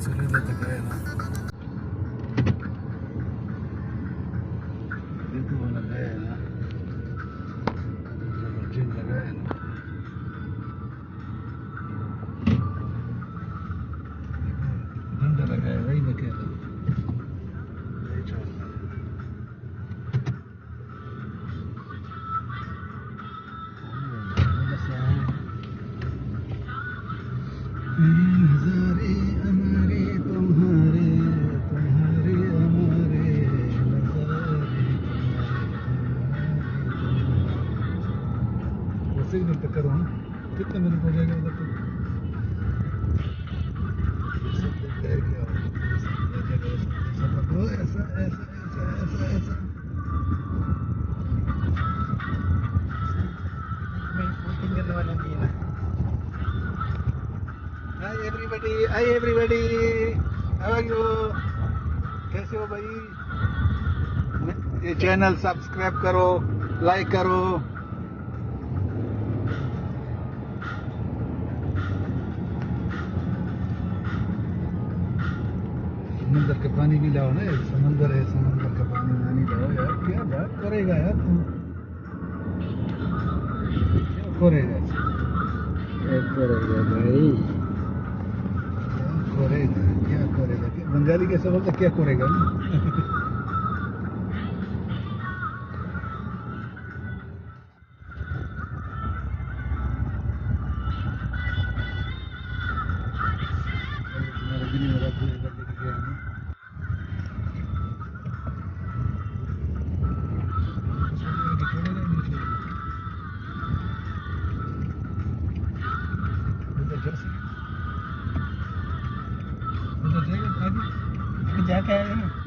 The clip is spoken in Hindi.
Salida tag ayan na. Dito mo lagayan na. Sa Virgin lagayan na. Ganda lagayan. Ay lagayan na. Ay chal na. नज़ारे हमारे तुम्हारे तुम्हारे हमारे नज़ारे वो सिग्नल तक करो हाँ कितने मिनट हो जाएगा उधर तक ऐसा पकड़ो ऐसा ऐसा ऐसा ऐसा ऐसा मैं शूटिंग करने वाला नहीं है Hi everybody, how are you? कैसे हो भाई? ये चैनल सब्सक्राइब करो, लाइक करो। समंदर के पानी भी लाओ ना, समंदर है, समंदर का पानी नहीं लाओ यार, क्या बात करेगा यार तू? क्या करेगा? क्या करेगा भाई? करेगा क्या करेगा बंगाली कैसे बोलते क्या करेगा ना जाके आए हैं।